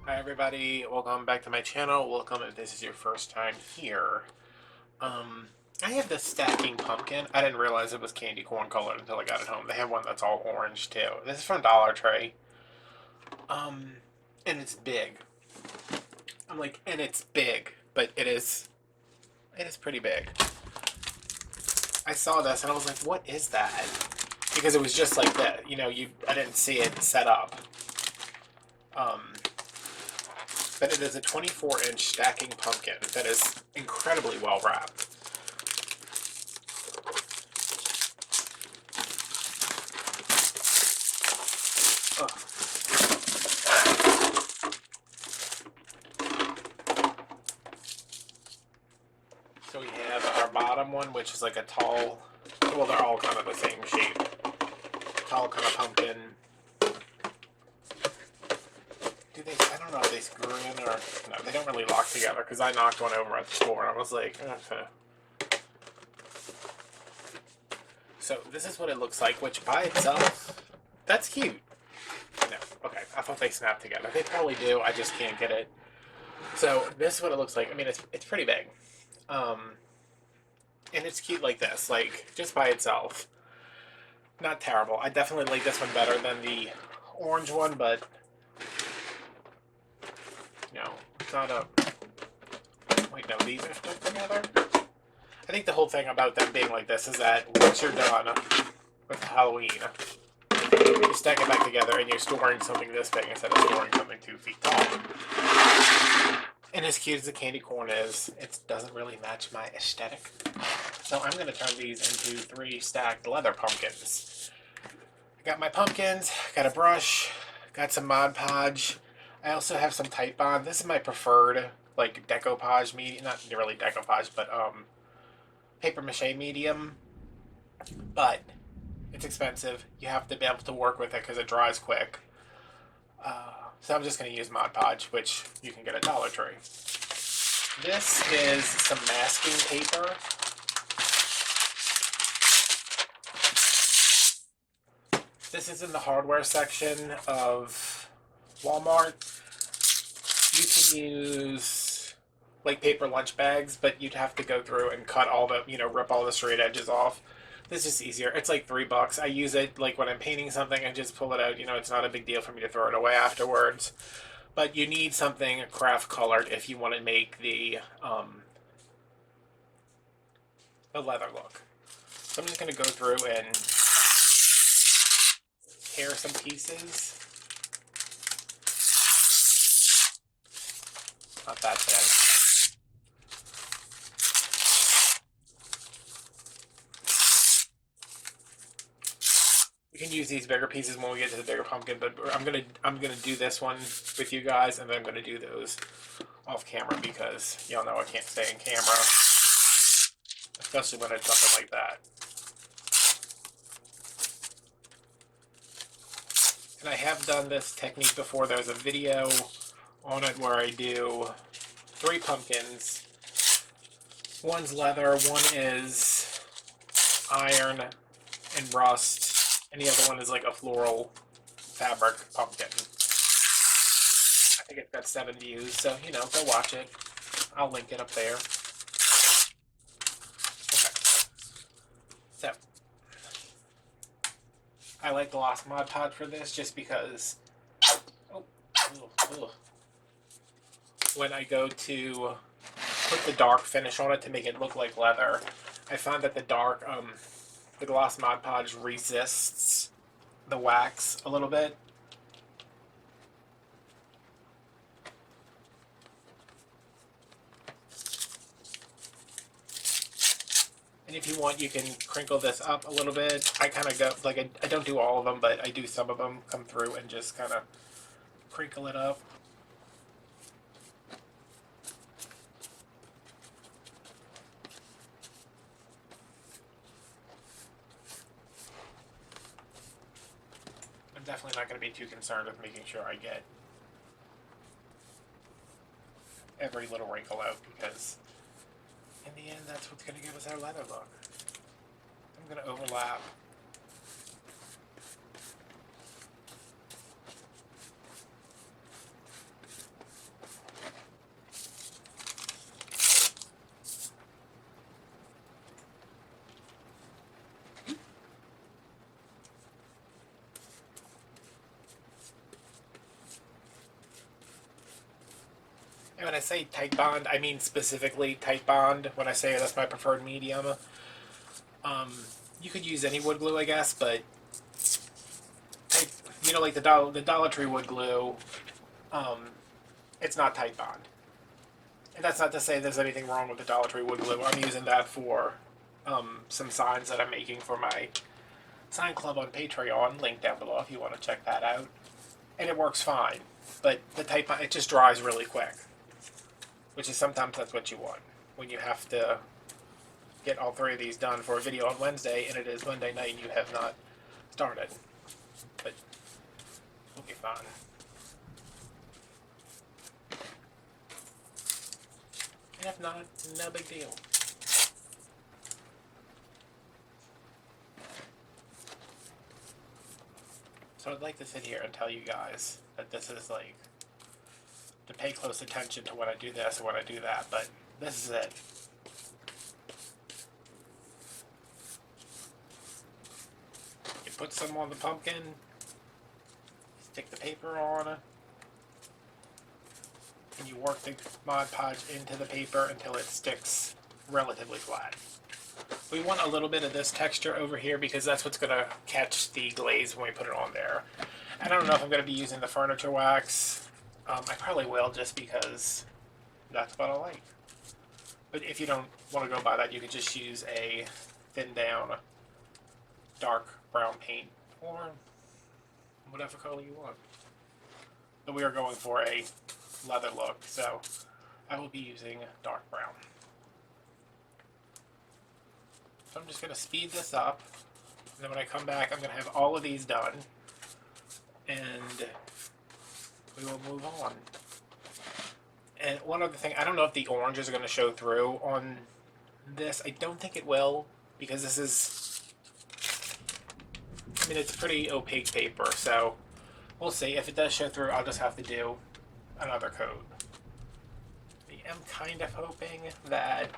Hi everybody, welcome back to my channel. Welcome if this is your first time here. I have this stacking pumpkin. I didn't realize it was candy corn colored until I got it home. They have one that's all orange too. This is from Dollar Tree. Um, and it's big. And it's big, but it is pretty big. I saw this and I was like, what is that? Because it was just like that, I didn't see it set up. Um, but it is a 24-inch stacking pumpkin that is incredibly well wrapped. Ugh. So we have our bottom one, which is like a tall, well, they're all kind of the same shape. Tall kind of pumpkin. I don't know if they screw in or, no, they don't really lock together because I knocked one over at the store and I was like, So this is what it looks like, which by itself, that's cute. No, okay, I thought they snapped together. They probably do, I just can't get it. So this is what it looks like. I mean, it's pretty big. And it's cute like this, like, just by itself. Not terrible. I definitely like this one better than the orange one, but, it's not a... Wait, no, these are still together? I think the whole thing about them being like this is that once you're done with Halloween, you stack it back together and you're storing something this big instead of storing something 2 feet tall. And as cute as the candy corn is, it doesn't really match my aesthetic. So I'm going to turn these into 3 stacked leather pumpkins. I got my pumpkins, got a brush, got some Mod Podge. I also have some Type Bond. This is my preferred, like, decoupage medium. Not really decoupage, but paper mache medium. But it's expensive. You have to be able to work with it because it dries quick. So I'm just going to use Mod Podge, which you can get at Dollar Tree. This is some masking paper. This is in the hardware section of Walmart. You can use like paper lunch bags, but you'd have to go through and cut all the, rip all the straight edges off. This is easier. It's like $3. I use it like when I'm painting something and just pull it out. It's not a big deal for me to throw it away afterwards. But you need something craft colored if you want to make the leather look. So I'm just going to go through and tear some pieces. Not that thin. You can use these bigger pieces when we get to the bigger pumpkin, but I'm gonna do this one with you guys, and then I'm gonna do those off camera because y'all know I can't stay in camera, especially when it's something like that. And I have done this technique before. There's a video on it where I do 3 pumpkins. One's leather, one is iron and rust, and the other one is like a floral fabric pumpkin. I think it's got 7 views, so, go watch it. I'll link it up there. Okay. So, I like the Lost Mod Pod for this just because when I go to put the dark finish on it to make it look like leather, I find that the gloss Mod Podge resists the wax a little bit. And if you want, you can crinkle this up a little bit. I kind of go, like, I don't do all of them, but I do some of them come through and just kind of crinkle it up. I'm definitely not going to be too concerned with making sure I get every little wrinkle out because in the end, that's what's going to give us our leather look. I'm going to overlap. when I say tight bond, I mean specifically tight bond. When I say that's my preferred medium, you could use any wood glue, I guess, but you know, like the Dollar Tree wood glue, it's not tight bond. And that's not to say there's anything wrong with the Dollar Tree wood glue. I'm using that for some signs that I'm making for my sign club on Patreon. Link down below if you want to check that out. And it works fine, but the tight bond, it just dries really quick, which is sometimes that's what you want when you have to get all three of these done for a video on Wednesday, and it is Monday night and you have not started. But we'll be fine. And if not, no big deal. So I'd like to sit here and tell you guys that this is like, to pay close attention to when I do this or when I do that, but this is it. You put some on the pumpkin, stick the paper on, and you work the Mod Podge into the paper until it sticks relatively flat. We want a little bit of this texture over here because that's what's going to catch the glaze when we put it on there. I don't know if I'm going to be using the furniture wax. I probably will just because that's what I like. But if you don't want to go by that, you could just use a thin down dark brown paint or whatever color you want. But we are going for a leather look, so I will be using dark brown. So I'm just going to speed this up, and then when I come back I'm going to have all of these done, and we will move on. And one other thing, I don't know if the orange is going to show through on this. I don't think it will, because this is, I mean, it's pretty opaque paper, so we'll see. If it does show through, I'll just have to do another coat. I am kind of hoping that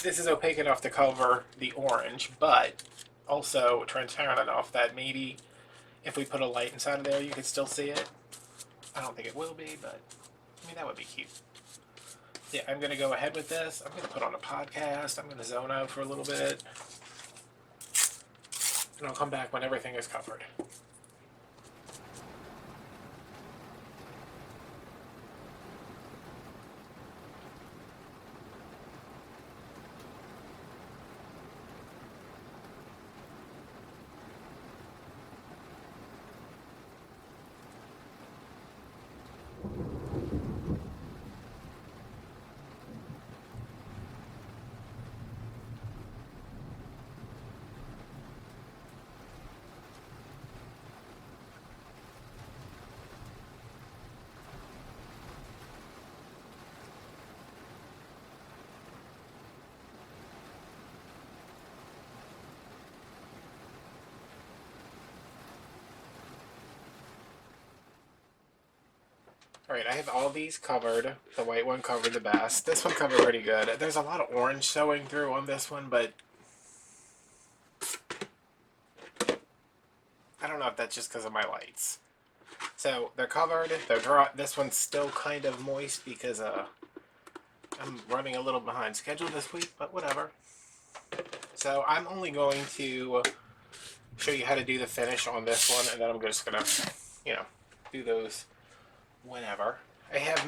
this is opaque enough to cover the orange, but also transparent enough that maybe if we put a light inside of there, you can still see it. I don't think it will be, but I mean, that would be cute. Yeah, I'm going to go ahead with this. I'm going to put on a podcast. I'm going to zone out for a little bit. And I'll come back when everything is covered. Alright, I have all these covered. The white one covered the best. This one covered pretty good. There's a lot of orange showing through on this one, but I don't know if that's just because of my lights. So they're covered, they're dry. This one's still kind of moist because I'm running a little behind schedule this week, but whatever. So I'm only going to show you how to do the finish on this one, and then I'm just going to, you know, do those whenever. I have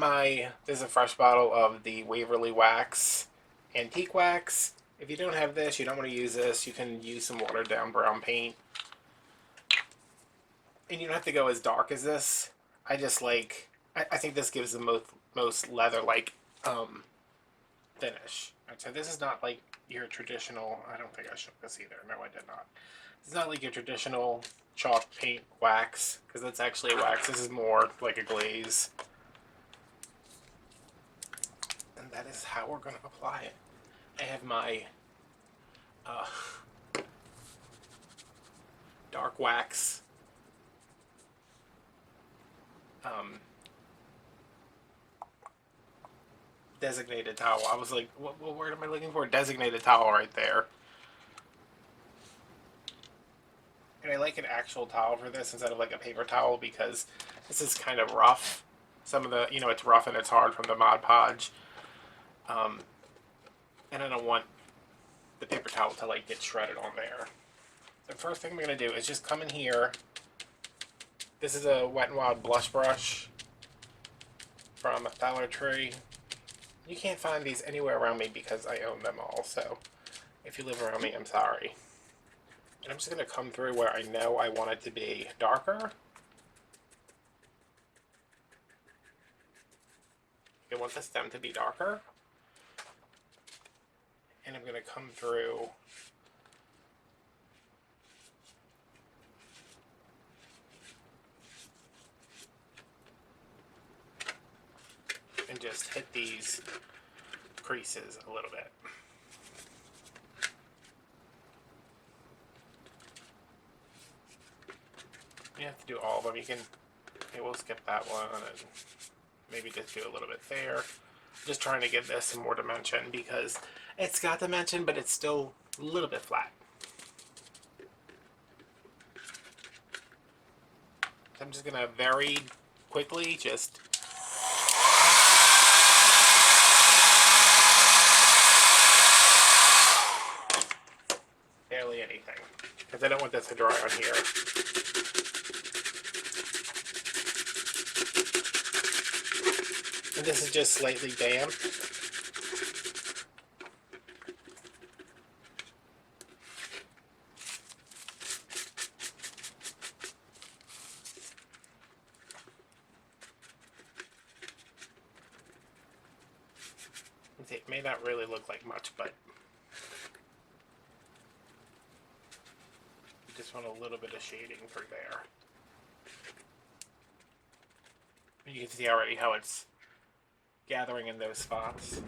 this is a fresh bottle of the Waverly Wax Antique Wax. If you don't have this, you don't want to use this, you can use some watered down brown paint. And you don't have to go as dark as this. I just like, I think this gives the most leather-like finish. Right, so this is not like your traditional, I don't think I showed this either. No, I did not. It's not like your traditional chalk paint wax, because that's actually a wax. This is more like a glaze. And that is how we're going to apply it. I have my dark wax designated towel. I was like, what word am I looking for? Designated towel right there. And I like an actual towel for this instead of like a paper towel because this is kind of rough. some of the, you know, it's rough and it's hard from the Mod Podge. And I don't want the paper towel to like get shredded on there. The first thing I'm going to do is just come in here. This is a Wet n Wild blush brush from Dollar Tree. You can't find these anywhere around me because I own them all, so if you live around me, I'm sorry. And I'm just going to come through where I know I want it to be darker. I want the stem to be darker. And I'm going to come through and just hit these creases a little bit. You have to do all of them. You can, okay, we'll skip that one and maybe just do a little bit there. I'm just trying to give this some more dimension because it's got dimension, but it's still a little bit flat. I'm just gonna very quickly just barely anything because I don't want this to dry on here. And this is just slightly damp. It may not really look like much, but you just want a little bit of shading through there. You can see already how it's gathering in those spots.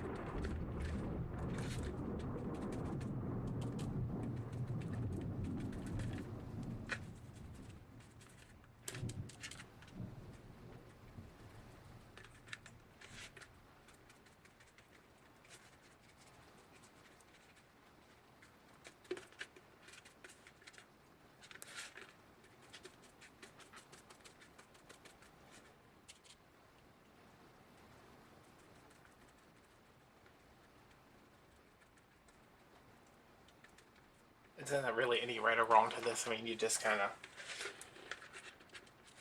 There's not really any right or wrong to this. I mean, you just kind of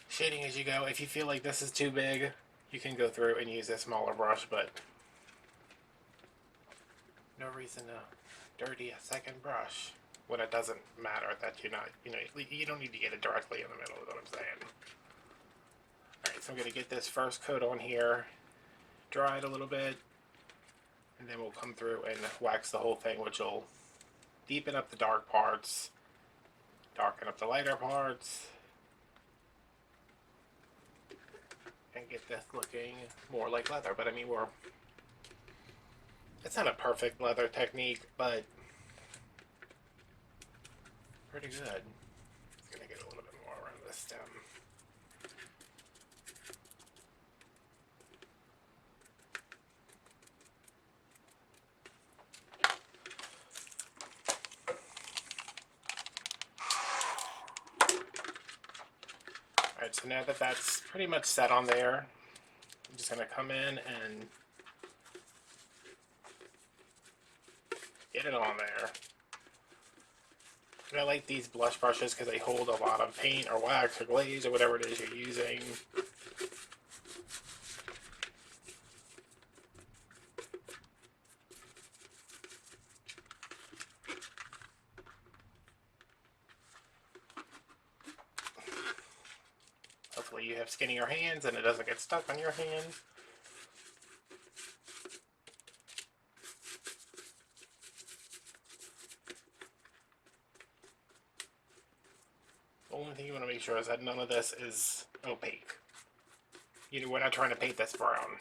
shading as you go. If you feel like this is too big, you can go through and use a smaller brush, but no reason to dirty a second brush when it doesn't matter that you're not, you know, you don't need to get it directly in the middle is what I'm saying. Alright, so I'm going to get this first coat on here, dry it a little bit, and then we'll come through and wax the whole thing, which will deepen up the dark parts, darken up the lighter parts, and get this looking more like leather. But I mean, it's not a perfect leather technique, but pretty good. It's gonna get a little bit more around this stem. Alright, so now that that's pretty much set on there, I'm just going to come in and get it on there. And I like these blush brushes because they hold a lot of paint or wax or glaze or whatever it is you're using. Hopefully you have skinnier hands and it doesn't get stuck on your hand. The only thing you want to make sure is that none of this is opaque. You know, we're not trying to paint this brown.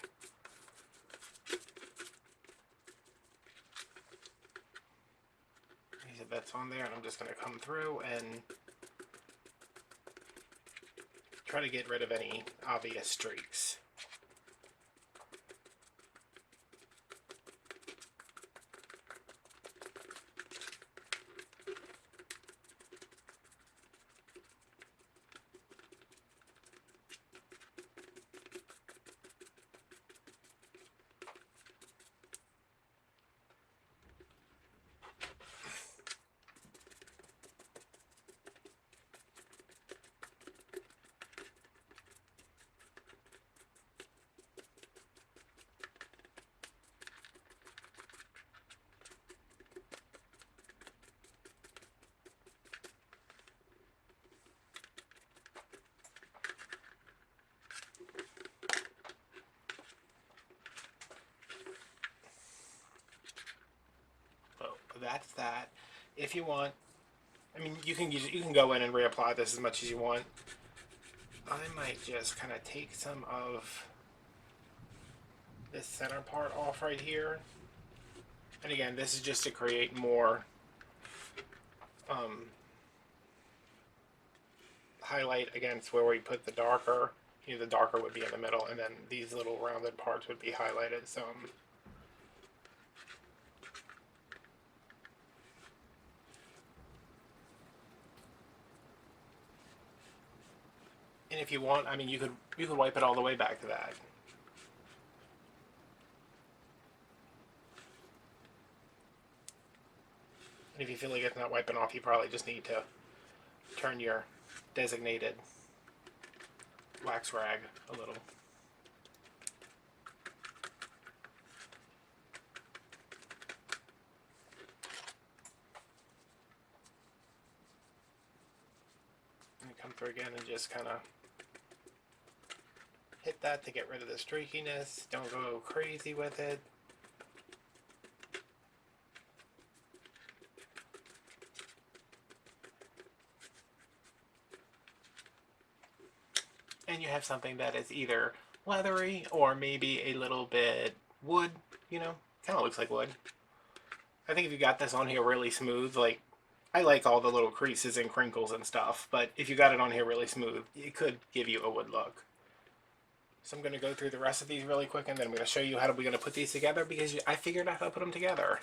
So that's on there, and I'm just going to come through and try to get rid of any obvious streaks. that's that. If you want, I mean, you can go in and reapply this as much as you want. I might just kind of take some of this center part off right here. And again, this is just to create more highlight against where we put the darker. You know, the darker would be in the middle, and then these little rounded parts would be highlighted some. And if you want, I mean, you could wipe it all the way back to that. And if you feel like it's not wiping off, you probably just need to turn your designated wax rag a little. And come through again and just kind of hit that to get rid of the streakiness. Don't go crazy with it. And you have something that is either leathery or maybe a little bit wood, you know, kind of looks like wood. I think if you got this on here really smooth, like, I like all the little creases and crinkles and stuff, but if you got it on here really smooth, it could give you a wood look. So I'm going to go through the rest of these really quick, and then I'm going to show you how we're going to put these together, because I figured out how to put them together.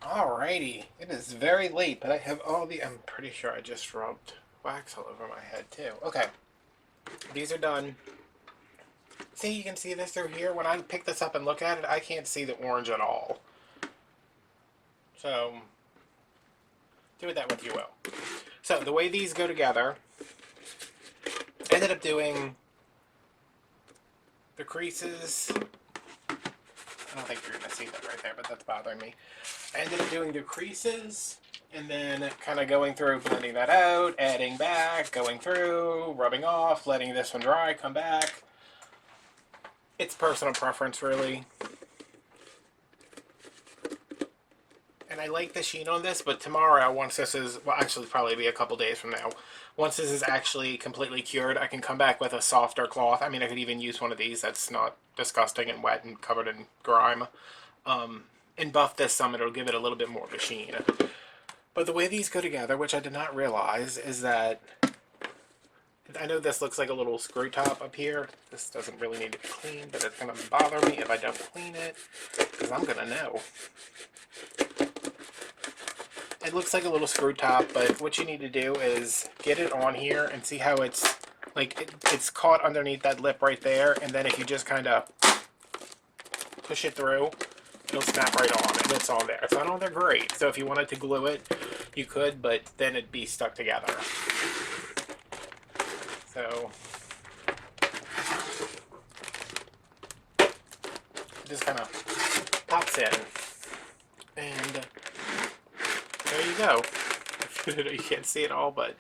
Alrighty, it is very late, but I have all the, I'm pretty sure I just rubbed wax all over my head too. Okay, these are done. See, you can see this through here. When I pick this up and look at it, I can't see the orange at all. So, do with that what you will. So, the way these go together, I ended up doing the creases. I don't think you're going to see that right there, but that's bothering me. I ended up doing the creases, and then kind of going through, blending that out, adding back, going through, rubbing off, letting this one dry, come back. It's personal preference, really. And I like the sheen on this, but tomorrow, once this is, well, actually probably be a couple days from now, once this is actually completely cured, I can come back with a softer cloth. I mean, I could even use one of these that's not disgusting and wet and covered in grime. And buff this some, it'll give it a little bit more of a sheen. But the way these go together, which I did not realize, is that I know this looks like a little screw top up here. This doesn't really need to be cleaned, but it's going to bother me if I don't clean it, because I'm going to know. It looks like a little screw top, but what you need to do is get it on here and see how it's, like, it's caught underneath that lip right there, and then if you just kind of push it through, it'll snap right on, and it's on there. It's not on there great, so if you wanted to glue it, you could, but then it'd be stuck together. So, it just kind of pops in, and there you go. You can't see it all, but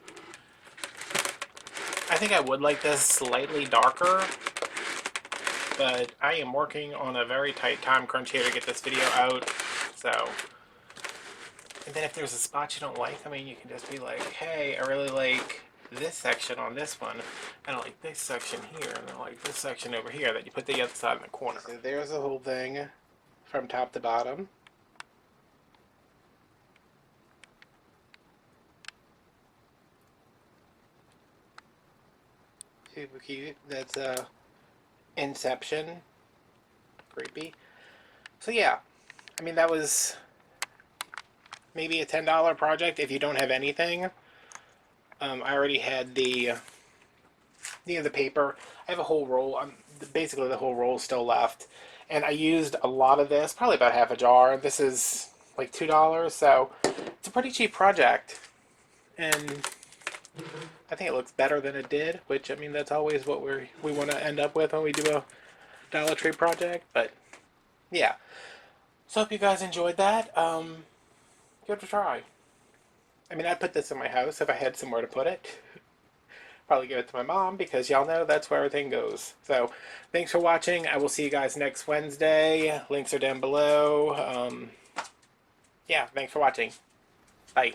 I think I would like this slightly darker, but I am working on a very tight time crunch here to get this video out, so, and then if there's a spot you don't like, I mean, you can just be like, hey, I really like this section on this one, and I like this section here, and I like this section over here, that you put the other side in the corner. So there's the whole thing from top to bottom. Super cute. That's Inception creepy. So yeah, I mean, that was maybe a $10 project if you don't have anything. I already had the the paper. I have a whole roll. Basically the whole roll is still left, and I used a lot of this, probably about half a jar. This is like $2, so it's a pretty cheap project, and I think it looks better than it did. Which, I mean, that's always what we want to end up with when we do a Dollar Tree project. But yeah, so hope you guys enjoyed that. Give it a try. I mean, I'd put this in my house if I had somewhere to put it. Probably give it to my mom because y'all know that's where everything goes. So, thanks for watching. I will see you guys next Wednesday. Links are down below. Yeah, thanks for watching. Bye.